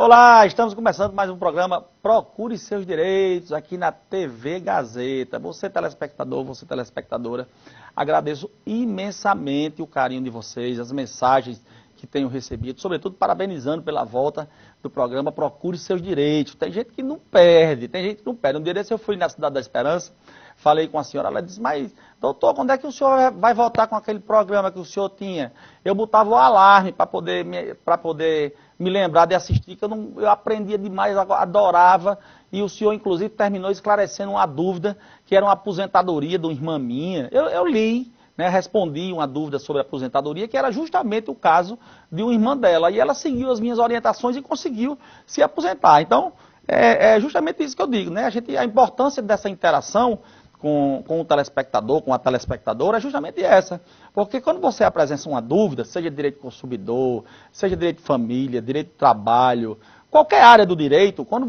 Olá, estamos começando mais um programa Procure Seus Direitos aqui na TV Gazeta. Você telespectador, você telespectadora, agradeço imensamente o carinho de vocês, as mensagens que tenho recebido, sobretudo parabenizando pela volta do programa Procure Seus Direitos. Tem gente que não perde, Um dia desse eu fui na Cidade da Esperança, falei com a senhora, ela disse, mas doutor, quando é que o senhor vai voltar com aquele programa que o senhor tinha? Eu botava o alarme para poder me lembrar de assistir, que eu aprendia demais, adorava, e o senhor inclusive terminou esclarecendo uma dúvida, que era uma aposentadoria de uma irmã minha. Eu li, né, respondi uma dúvida sobre a aposentadoria, que era justamente o caso de uma irmã dela, e ela seguiu as minhas orientações e conseguiu se aposentar. Então, é justamente isso que eu digo, né? A importância dessa interação com o telespectador, com a telespectadora, é justamente essa. Porque quando você apresenta uma dúvida, seja direito do consumidor, seja direito de família, direito do trabalho, qualquer área do direito, quando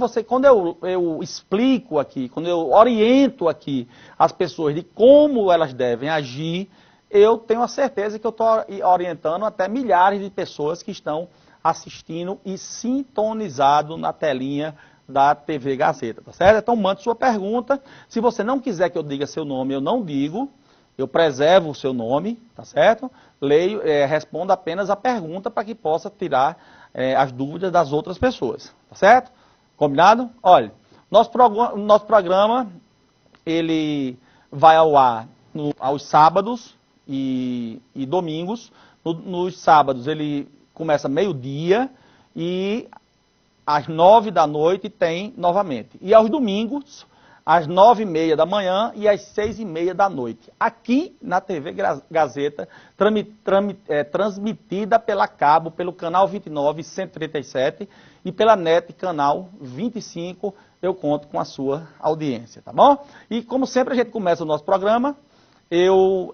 eu explico aqui, quando eu oriento aqui as pessoas de como elas devem agir, eu tenho a certeza que eu estou orientando até milhares de pessoas que estão assistindo e sintonizado na telinha da TV Gazeta, tá certo? Então mande sua pergunta. Se você não quiser que eu diga seu nome, eu não digo. Eu preservo o seu nome, tá certo? Respondo apenas a pergunta para que possa tirar as dúvidas das outras pessoas, tá certo? Combinado? Olha, nosso programa, ele vai ao ar aos sábados e domingos. Nos sábados ele começa meio-dia e às 9 da noite tem novamente. E aos domingos, às 9h30 da manhã e às 6h30 da noite. Aqui na TV Gazeta, transmitida pela cabo, pelo canal 29 137 e pela NET, canal 25. Eu conto com a sua audiência, tá bom? E como sempre a gente começa o nosso programa, eu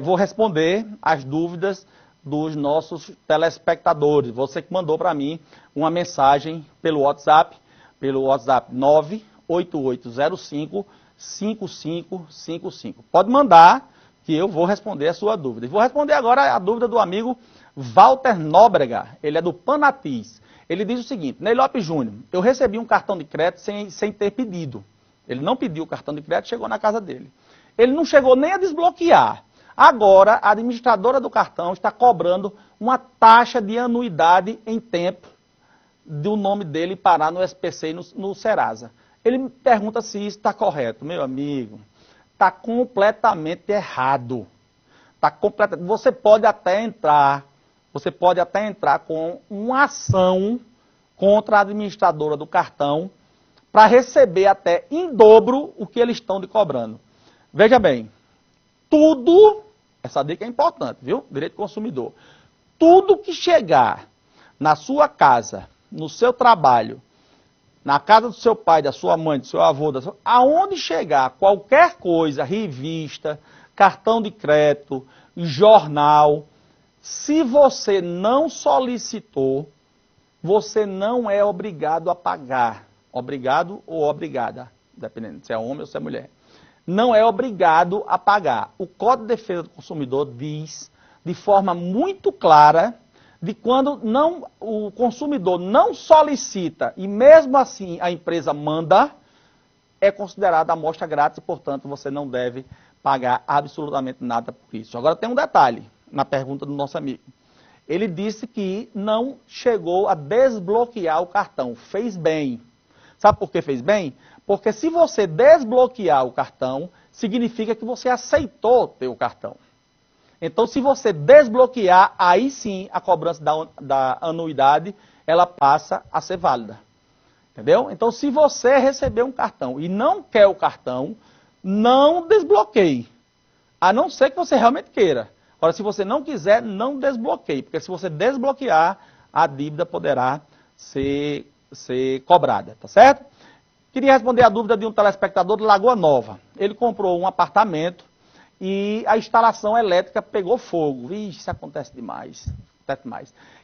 vou responder as dúvidas dos nossos telespectadores. Você que mandou para mim uma mensagem pelo WhatsApp 98805-5555. Pode mandar que eu vou responder a sua dúvida. E vou responder agora a dúvida do amigo Walter Nóbrega, ele é do Panatis. Ele diz o seguinte, Ney Lopes Júnior, eu recebi um cartão de crédito sem ter pedido. Ele não pediu o cartão de crédito, chegou na casa dele. Ele não chegou nem a desbloquear. Agora, a administradora do cartão está cobrando uma taxa de anuidade em tempo do nome dele parar no SPC e no Serasa. Ele me pergunta se isso está correto. Meu amigo, está completamente errado. Você pode até entrar com uma ação contra a administradora do cartão para receber até em dobro o que eles estão lhe cobrando. Veja bem, essa dica é importante, viu? Direito do consumidor. Tudo que chegar na sua casa, no seu trabalho, na casa do seu pai, da sua mãe, do seu avô, aonde chegar qualquer coisa, revista, cartão de crédito, jornal, se você não solicitou, você não é obrigado a pagar. Obrigado ou obrigada, dependendo se é homem ou se é mulher. Não é obrigado a pagar. O Código de Defesa do Consumidor diz de forma muito clara de quando o consumidor não solicita e mesmo assim a empresa manda, é considerada amostra grátis e, portanto, você não deve pagar absolutamente nada por isso. Agora tem um detalhe na pergunta do nosso amigo. Ele disse que não chegou a desbloquear o cartão. Fez bem. Sabe por que fez bem? Porque se você desbloquear o cartão, significa que você aceitou ter o cartão. Então, se você desbloquear, aí sim a cobrança da anuidade, ela passa a ser válida. Entendeu? Então, se você receber um cartão e não quer o cartão, não desbloqueie. A não ser que você realmente queira. Agora, se você não quiser, não desbloqueie. Porque se você desbloquear, a dívida poderá ser cobrada. Tá certo? Queria responder a dúvida de um telespectador de Lagoa Nova. Ele comprou um apartamento e a instalação elétrica pegou fogo. Vixe, isso acontece demais.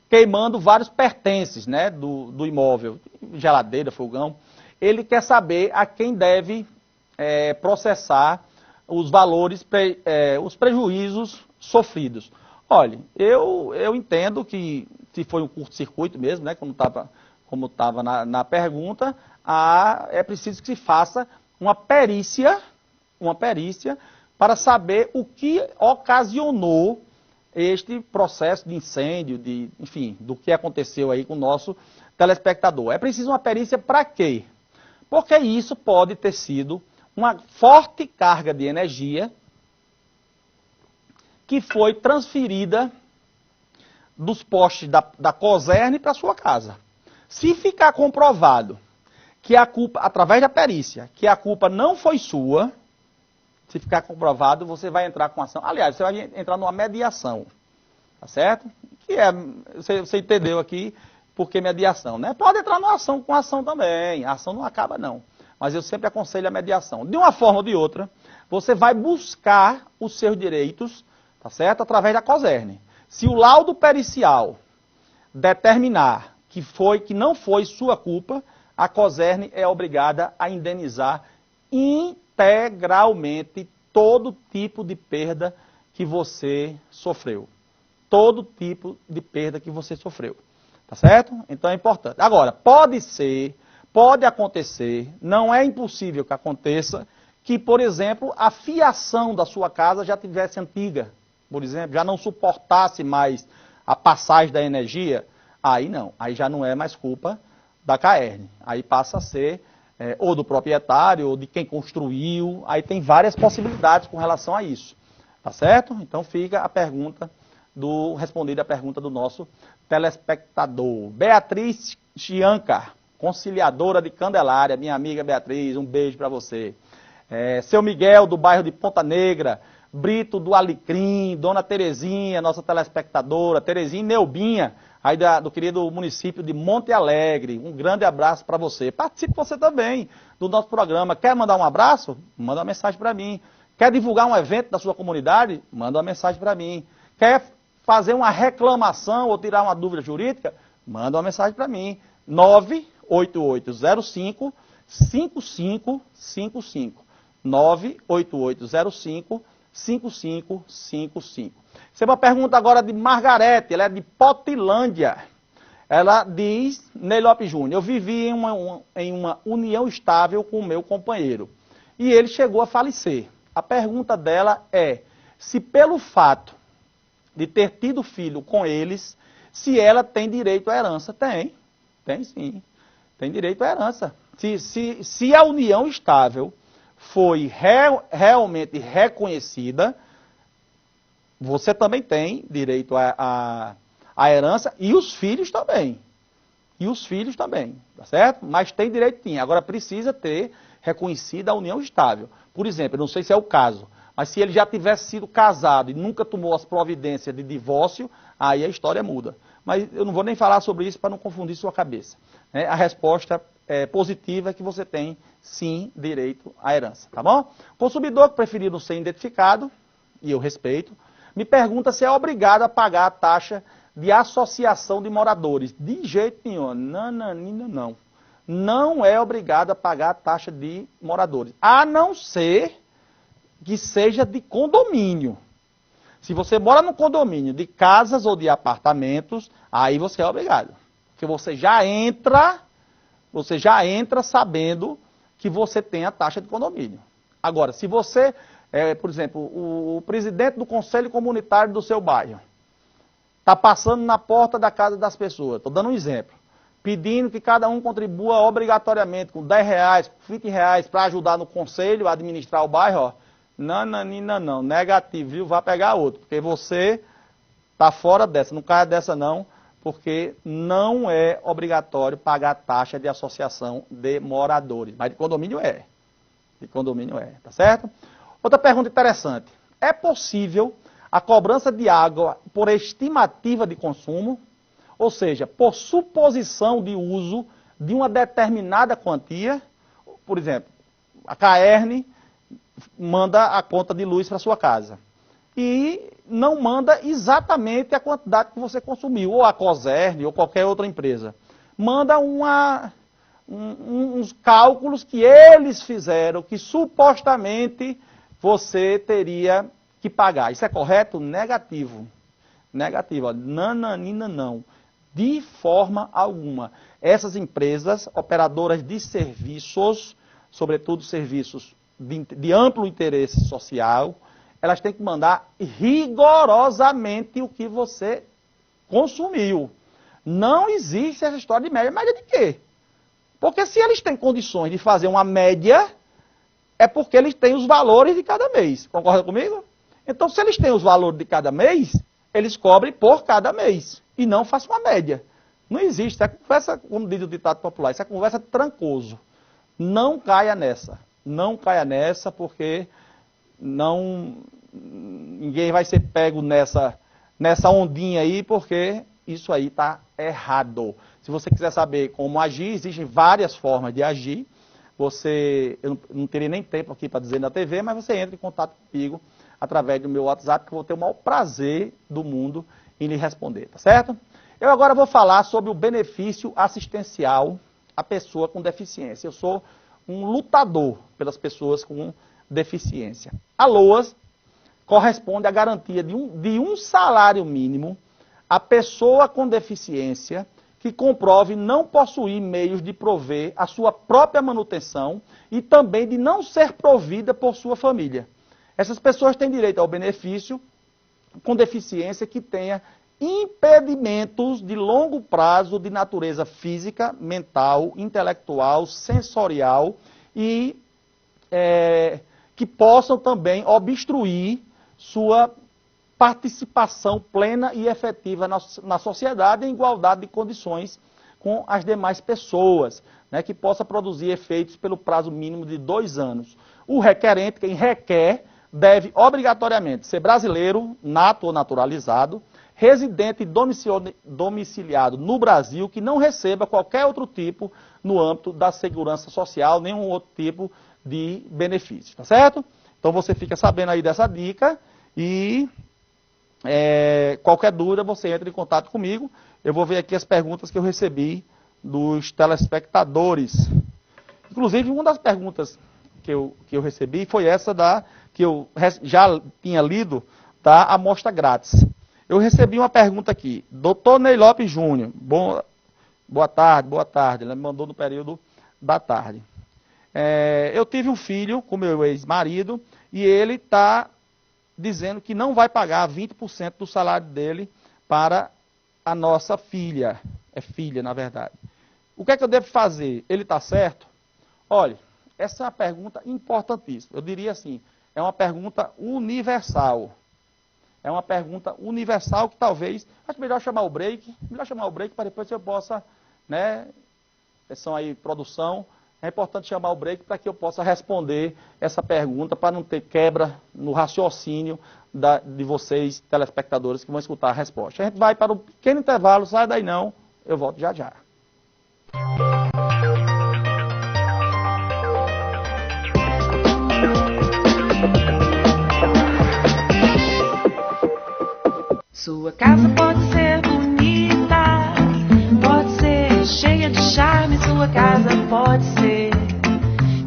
Queimando vários pertences, né, do imóvel, geladeira, fogão. Ele quer saber a quem deve processar os valores, os prejuízos sofridos. Olha, eu entendo que se foi um curto-circuito mesmo, né, quando como estava na pergunta, é preciso que se faça uma perícia para saber o que ocasionou este processo de incêndio, enfim, do que aconteceu aí com o nosso telespectador. É preciso uma perícia para quê? Porque isso pode ter sido uma forte carga de energia que foi transferida dos postes da Cosern para a sua casa. Se ficar comprovado que a culpa, através da perícia, que a culpa não foi sua, se ficar comprovado, você vai entrar com ação. Aliás, você vai entrar numa mediação, tá certo? Que você entendeu aqui por que mediação, né? Pode entrar numa ação com ação também, a ação não acaba não. Mas eu sempre aconselho a mediação. De uma forma ou de outra, você vai buscar os seus direitos, tá certo? Através da Cosern. Se o laudo pericial determinar que não foi sua culpa, a Cosern é obrigada a indenizar integralmente todo tipo de perda que você sofreu. Todo tipo de perda que você sofreu. Tá certo? Então é importante. Agora, pode acontecer, não é impossível que aconteça, que, por exemplo, a fiação da sua casa já tivesse antiga, por exemplo, já não suportasse mais a passagem da energia, aí não, aí já não é mais culpa da CAERN, aí passa a ser ou do proprietário, ou de quem construiu, aí tem várias possibilidades com relação a isso, tá certo? Então fica a pergunta, respondida a pergunta do nosso telespectador. Beatriz Chianca, conciliadora de Candelária, minha amiga Beatriz, um beijo para você. Seu Miguel, do bairro de Ponta Negra, Brito do Alecrim, Dona Terezinha, nossa telespectadora, Terezinha e Neubinha, aí do querido município de Monte Alegre. Um grande abraço para você. Participe você também do nosso programa. Quer mandar um abraço? Manda uma mensagem para mim. Quer divulgar um evento da sua comunidade? Manda uma mensagem para mim. Quer fazer uma reclamação ou tirar uma dúvida jurídica? Manda uma mensagem para mim. 98805 5555. 98805 5555. Você uma pergunta agora de Margarete, ela é de Potilândia. Ela diz, Ney Lopes Júnior, eu vivi em uma união estável com o meu companheiro e ele chegou a falecer. A pergunta dela é, se pelo fato de ter tido filho com eles, se ela tem direito à herança. Tem sim, tem direito à herança. Se a união estável foi realmente reconhecida, você também tem direito à herança e os filhos também. Tá certo? Mas tem direito sim. Agora precisa ter reconhecida a união estável. Por exemplo, eu não sei se é o caso, mas se ele já tivesse sido casado e nunca tomou as providências de divórcio, aí a história muda. Mas eu não vou nem falar sobre isso para não confundir sua cabeça. A resposta positiva é que você tem, sim, direito à herança, tá bom? O consumidor que preferir não ser identificado, e eu respeito, me pergunta se é obrigado a pagar a taxa de associação de moradores. De jeito nenhum, não. Não é obrigado a pagar a taxa de moradores, a não ser que seja de condomínio. Se você mora no condomínio de casas ou de apartamentos, aí você é obrigado. Porque você já entra sabendo que você tem a taxa de condomínio. Agora, se você, por exemplo, o presidente do conselho comunitário do seu bairro, está passando na porta da casa das pessoas, estou dando um exemplo, pedindo que cada um contribua obrigatoriamente com R$10, R$20 para ajudar no conselho a administrar o bairro, ó, não, negativo, viu? Vai pegar outro, porque você está fora dessa, não caia dessa não, porque não é obrigatório pagar taxa de associação de moradores, mas de condomínio é, tá certo? Outra pergunta interessante, é possível a cobrança de água por estimativa de consumo, ou seja, por suposição de uso de uma determinada quantia? Por exemplo, a CAERN manda a conta de luz para sua casa e não manda exatamente a quantidade que você consumiu, ou a Cosern, ou qualquer outra empresa. Manda uns cálculos que eles fizeram, que supostamente você teria que pagar. Isso é correto? Negativo. Não. De forma alguma. Essas empresas, operadoras de serviços, sobretudo serviços de amplo interesse social, elas têm que mandar rigorosamente o que você consumiu. Não existe essa história de média. Média de quê? Porque se eles têm condições de fazer uma média, é porque eles têm os valores de cada mês. Concorda comigo? Então, se eles têm os valores de cada mês, eles cobrem por cada mês. E não façam uma média. Não existe. Essa conversa, como diz o ditado popular, essa conversa é trancoso. Não caia nessa. Não caia nessa, porque ninguém vai ser pego nessa ondinha aí, porque isso aí está errado. Se você quiser saber como agir, existem várias formas de agir. Eu não teria nem tempo aqui para dizer na TV, mas você entra em contato comigo através do meu WhatsApp, que eu vou ter o maior prazer do mundo em lhe responder, tá certo? Eu agora vou falar sobre o benefício assistencial à pessoa com deficiência. Eu sou um lutador pelas pessoas com deficiência. A LOAS corresponde à garantia de um salário mínimo à pessoa com deficiência que comprove não possuir meios de prover a sua própria manutenção e também de não ser provida por sua família. Essas pessoas têm direito ao benefício com deficiência que tenha impedimentos de longo prazo de natureza física, mental, intelectual, sensorial e que possam também obstruir sua participação plena e efetiva na sociedade em igualdade de condições com as demais pessoas, né, que possa produzir efeitos pelo prazo mínimo de 2 anos. O requerente, quem requer, deve obrigatoriamente ser brasileiro, nato ou naturalizado, residente e domiciliado no Brasil, que não receba qualquer outro tipo no âmbito da segurança social, nenhum outro tipo de benefício, tá certo? Então você fica sabendo aí dessa dica e qualquer dúvida você entra em contato comigo. Eu vou ver aqui as perguntas que eu recebi dos telespectadores. Inclusive, uma das perguntas que eu recebi foi essa que eu já tinha lido, da amostra grátis. Eu recebi uma pergunta aqui. Dr. Ney Lopes Júnior, boa tarde. Ele me mandou no período da tarde. Eu tive um filho com meu ex-marido e ele está dizendo que não vai pagar 20% do salário dele para a nossa filha. É filha, na verdade. O que é que eu devo fazer? Ele está certo? Olha, essa é uma pergunta importantíssima. Eu diria assim, é uma pergunta universal. É uma pergunta universal que talvez... Acho melhor chamar o break. Melhor chamar o break para depois eu possa... né? Atenção aí, produção. É importante chamar o break para que eu possa responder essa pergunta, para não ter quebra no raciocínio de vocês, telespectadores, que vão escutar a resposta. A gente vai para um pequeno intervalo, sai daí não, eu volto já já. Sua casa pode ser bonita, pode ser cheia de charme, sua casa pode ser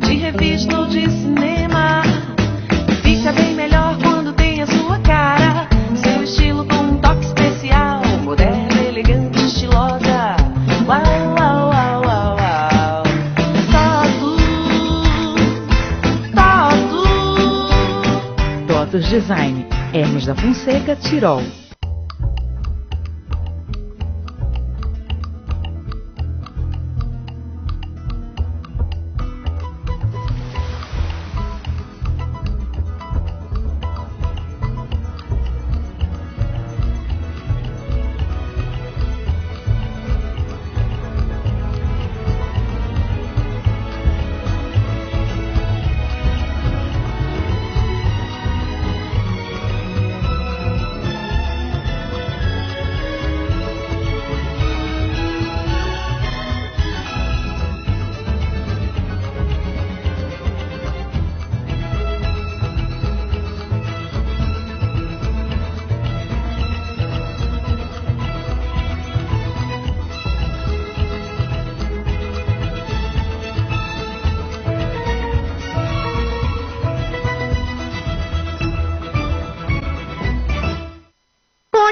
de revista ou de cinema. Fica bem melhor quando tem a sua cara, seu estilo com um toque especial, moderna, elegante, estilosa. Uau, uau, uau, uau, uau. TOTUS Design, Hermes da Fonseca, Tirol.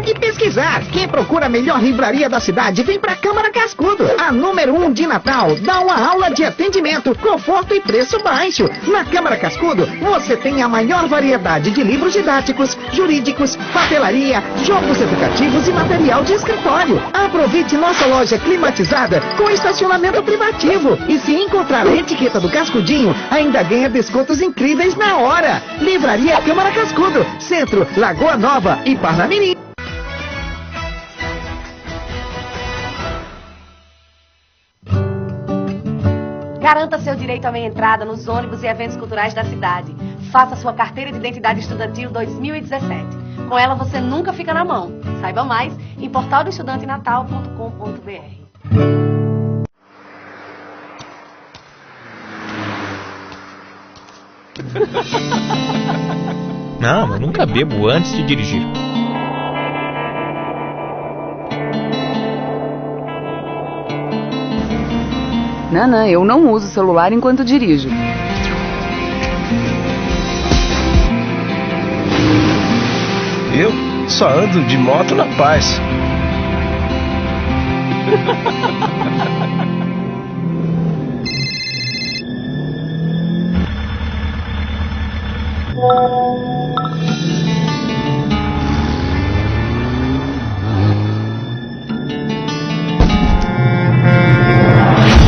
que pesquisar. Quem procura a melhor livraria da cidade, vem pra Câmara Cascudo. A número 1 de Natal dá uma aula de atendimento, conforto e preço baixo. Na Câmara Cascudo, você tem a maior variedade de livros didáticos, jurídicos, papelaria, jogos educativos e material de escritório. Aproveite nossa loja climatizada com estacionamento privativo. E se encontrar a etiqueta do Cascudinho, ainda ganha descontos incríveis na hora. Livraria Câmara Cascudo, Centro, Lagoa Nova e Parnamirim. Garanta seu direito à meia entrada nos ônibus e eventos culturais da cidade. Faça sua carteira de identidade estudantil 2017. Com ela você nunca fica na mão. Saiba mais em portaldoestudantenatal.com.br. Não, eu nunca bebo antes de dirigir. Não, eu não uso celular enquanto dirijo. Eu só ando de moto na paz.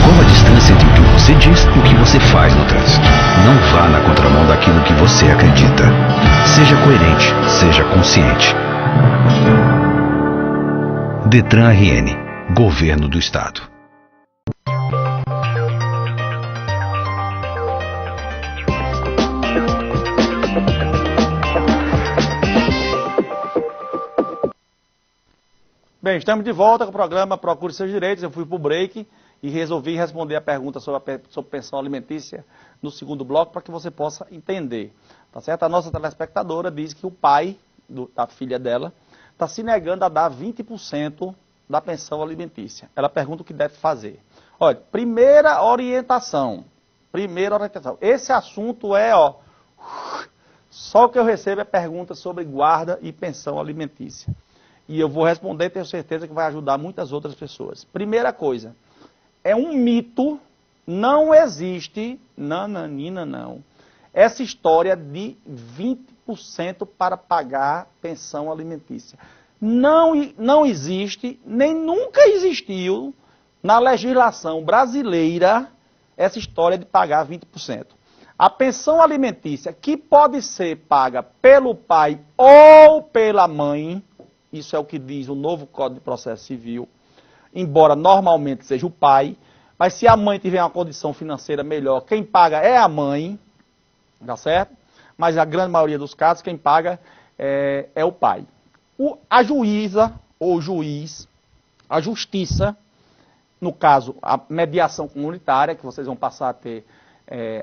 Qual a distância entre o que você diz e o que você faz no trânsito? Não vá na contramão daquilo que você acredita. Seja coerente, seja consciente. Detran RN, Governo do Estado. Bem, estamos de volta com o programa Procure Seus Direitos. Eu fui para o break e resolvi responder a pergunta sobre pensão alimentícia no segundo bloco para que você possa entender. Tá certo? A nossa telespectadora diz que o pai da filha dela está se negando a dar 20% da pensão alimentícia. Ela pergunta o que deve fazer. Olha, primeira orientação. Esse assunto é, só o que eu recebo é pergunta sobre guarda e pensão alimentícia. E eu vou responder, tenho certeza que vai ajudar muitas outras pessoas. Primeira coisa, é um mito, não existe, não, essa história de 20% para pagar pensão alimentícia. Não existe, nem nunca existiu na legislação brasileira essa história de pagar 20%. A pensão alimentícia, que pode ser paga pelo pai ou pela mãe, isso é o que diz o novo Código de Processo Civil, embora normalmente seja o pai, mas se a mãe tiver uma condição financeira melhor, quem paga é a mãe, tá certo? Mas a grande maioria dos casos, quem paga é o pai. A juíza ou juiz, a justiça, no caso, a mediação comunitária, que vocês vão passar a ter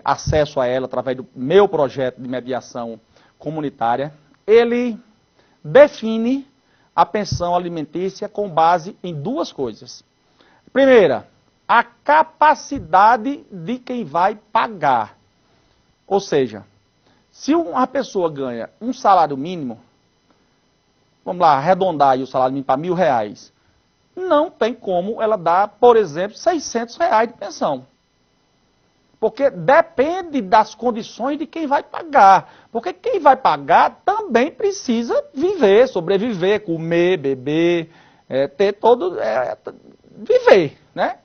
acesso a ela através do meu projeto de mediação comunitária, ele define a pensão alimentícia com base em duas coisas. Primeira, a capacidade de quem vai pagar. Ou seja, se uma pessoa ganha um salário mínimo, vamos lá, arredondar aí o salário mínimo para R$1.000, não tem como ela dar, por exemplo, R$600 de pensão. Porque depende das condições de quem vai pagar. Porque quem vai pagar também precisa viver, sobreviver, comer, beber, ter todo... viver, né?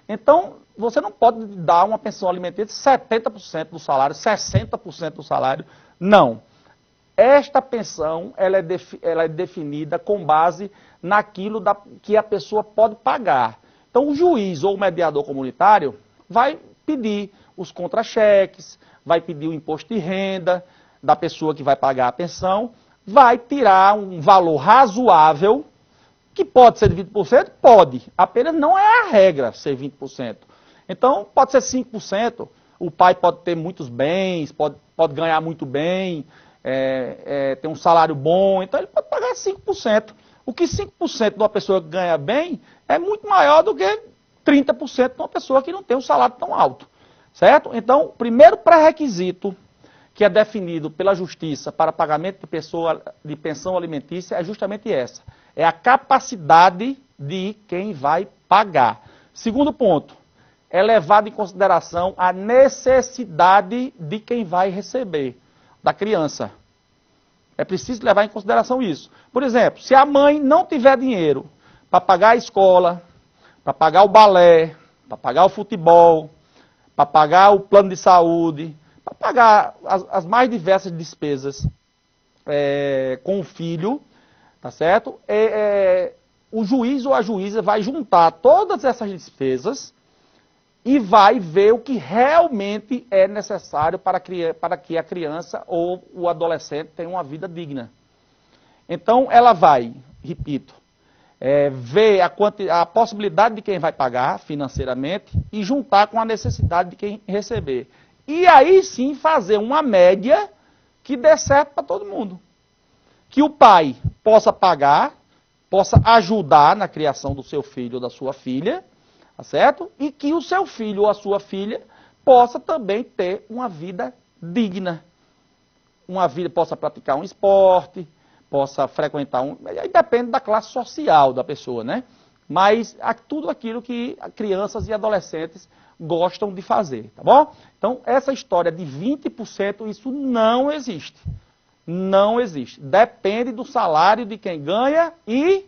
Então, você não pode dar uma pensão alimentícia de 70% do salário, 60% do salário. Não. Esta pensão ela é definida com base naquilo que a pessoa pode pagar. Então, o juiz ou o mediador comunitário vai pedir os contra-cheques, vai pedir o imposto de renda da pessoa que vai pagar a pensão, vai tirar um valor razoável, que pode ser de 20%? Pode, apenas não é a regra ser 20%. Então, pode ser 5%, o pai pode ter muitos bens, pode ganhar muito bem, ter um salário bom, então ele pode pagar 5%. O que 5% de uma pessoa que ganha bem é muito maior do que 30% de uma pessoa que não tem um salário tão alto. Certo? Então, o primeiro pré-requisito que é definido pela Justiça para pagamento de pensão alimentícia é justamente essa. É a capacidade de quem vai pagar. Segundo ponto, é levado em consideração a necessidade de quem vai receber, da criança. É preciso levar em consideração isso. Por exemplo, se a mãe não tiver dinheiro para pagar a escola, para pagar o balé, para pagar o futebol, para pagar o plano de saúde, para pagar as mais diversas despesas com o filho, tá certo? O juiz ou a juíza vai juntar todas essas despesas e vai ver o que realmente é necessário para que a criança ou o adolescente tenha uma vida digna. Então, ela vai, repito, ver a possibilidade de quem vai pagar financeiramente e juntar com a necessidade de quem receber. E aí sim fazer uma média que dê certo para todo mundo. Que o pai possa pagar, possa ajudar na criação do seu filho ou da sua filha, tá certo? E que o seu filho ou a sua filha possa também ter uma vida digna. Uma vida, possa praticar um esporte, possa frequentar aí depende da classe social da pessoa, né? Mas tudo aquilo que crianças e adolescentes gostam de fazer, tá bom? Então, essa história de 20%, isso não existe. Não existe. Depende do salário de quem ganha e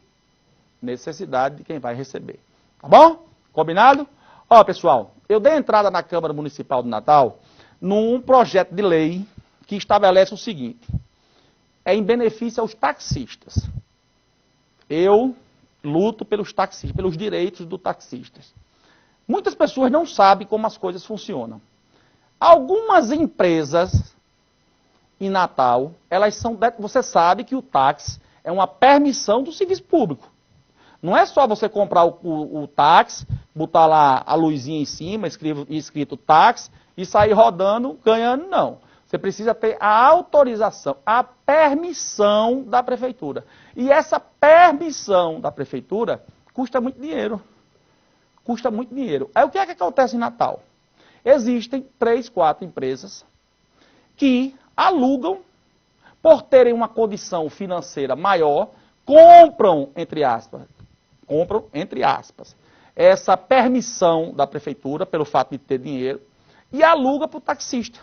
necessidade de quem vai receber. Tá bom? Combinado? Ó, pessoal, eu dei entrada na Câmara Municipal de Natal num projeto de lei que estabelece o seguinte: é em benefício aos taxistas. Eu luto pelos taxistas, pelos direitos dos taxistas. Muitas pessoas não sabem como as coisas funcionam. Algumas empresas em Natal, elas são... Você sabe que o táxi é uma permissão do serviço público. Não é só você comprar o táxi, botar lá a luzinha em cima, escrito táxi, e sair rodando, ganhando, não. Você precisa ter a autorização, a permissão da prefeitura. E essa permissão da prefeitura custa muito dinheiro. Custa muito dinheiro. Aí o que é que acontece em Natal? Existem 3, 4 empresas que alugam, por terem uma condição financeira maior, compram, entre aspas, essa permissão da prefeitura, pelo fato de ter dinheiro, e aluga para o taxista.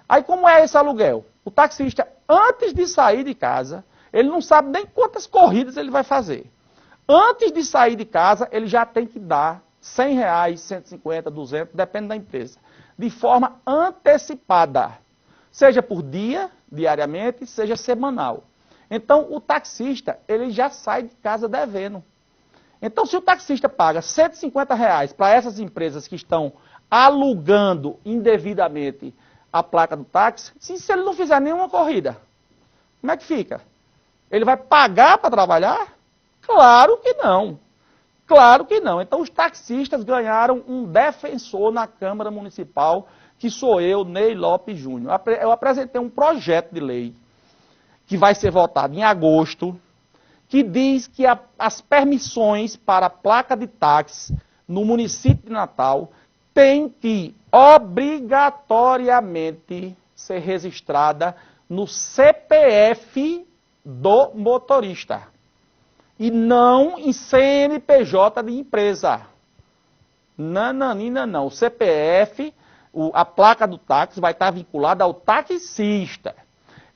Aí como é esse aluguel? O taxista, antes de sair de casa, ele não sabe nem quantas corridas ele vai fazer. Antes de sair de casa, ele já tem que dar R$100, 150, 200, depende da empresa, de forma antecipada. Seja por dia, diariamente, seja semanal. Então, o taxista, ele já sai de casa devendo. Então, se o taxista paga R$150 para essas empresas que estão alugando indevidamente a placa do táxi, se ele não fizer nenhuma corrida, como é que fica? Ele vai pagar para trabalhar? Claro que não. Claro que não. Então, os taxistas ganharam um defensor na Câmara Municipal, que sou eu, Ney Lopes Júnior. Eu apresentei um projeto de lei que vai ser votado em agosto, que diz que as permissões para a placa de táxi no município de Natal tem que obrigatoriamente ser registrada no CPF do motorista e não em CNPJ de empresa. Nananina não. O CPF, a placa do táxi vai estar vinculada ao taxista.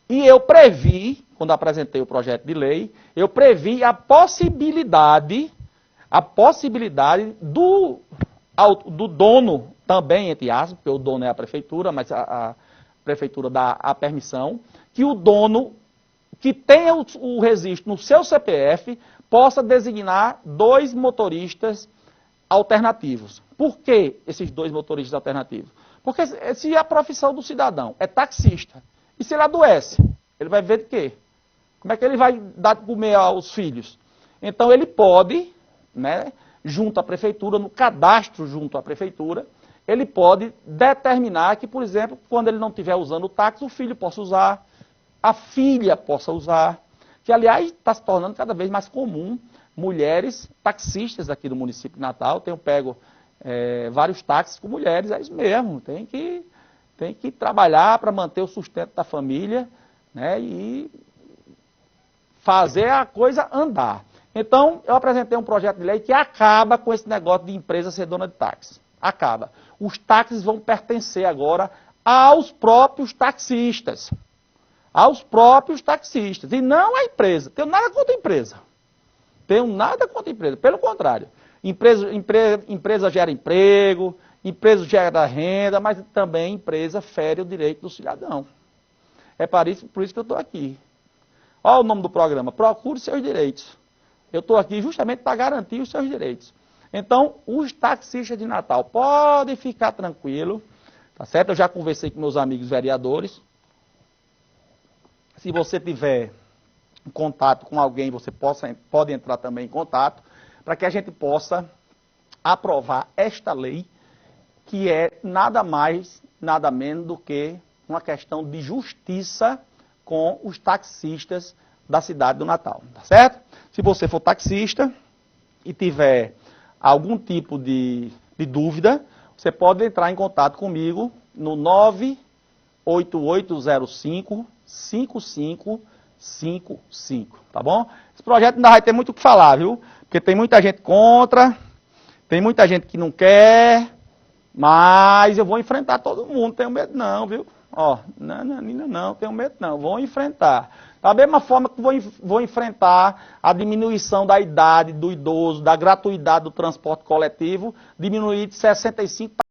E eu previ, quando apresentei o projeto de lei, eu previ a possibilidade do dono, também, entre aspas, porque o dono é a prefeitura, mas a prefeitura dá a permissão, que o dono que tenha o registro no seu CPF possa designar 2 motoristas alternativos. Por que esses 2 motoristas alternativos? Porque se a profissão do cidadão é taxista, e se ele adoece, ele vai ver de quê? Como é que ele vai dar de comer aos filhos? Então ele pode, né, junto à prefeitura, no cadastro junto à prefeitura, ele pode determinar que, por exemplo, quando ele não estiver usando o táxi, o filho possa usar, a filha possa usar, que aliás está se tornando cada vez mais comum, mulheres taxistas aqui do município de Natal. Tenho pego vários táxis com mulheres, é isso mesmo, tem que trabalhar para manter o sustento da família, né, e fazer a coisa andar. Então, eu apresentei um projeto de lei que acaba com esse negócio de empresa ser dona de táxi. Acaba. Os táxis vão pertencer agora aos próprios taxistas. Aos próprios taxistas. E não à empresa. Tenho nada contra a empresa. Tenho nada contra a empresa. Pelo contrário. Empresa gera emprego, empresa gera renda, mas também empresa fere o direito do cidadão. É por isso que eu estou aqui. Olha o nome do programa. Procure seus direitos. Eu estou aqui justamente para garantir os seus direitos. Então, os taxistas de Natal podem ficar tranquilos. Tá certo? Eu já conversei com meus amigos vereadores. Se você tiver em contato com alguém, você pode entrar também em contato, para que a gente possa aprovar esta lei, que é nada mais, nada menos do que uma questão de justiça com os taxistas da cidade do Natal. Tá certo? Se você for taxista e tiver algum tipo de dúvida, você pode entrar em contato comigo no 98805-5555, tá bom? Esse projeto ainda vai ter muito o que falar, viu? Porque tem muita gente contra, tem muita gente que não quer, mas eu vou enfrentar todo mundo, não tenho medo não, viu? Ó, não tenho medo não, vou enfrentar. Da mesma forma que vou enfrentar a diminuição da idade do idoso, da gratuidade do transporte coletivo, diminuir de 65 para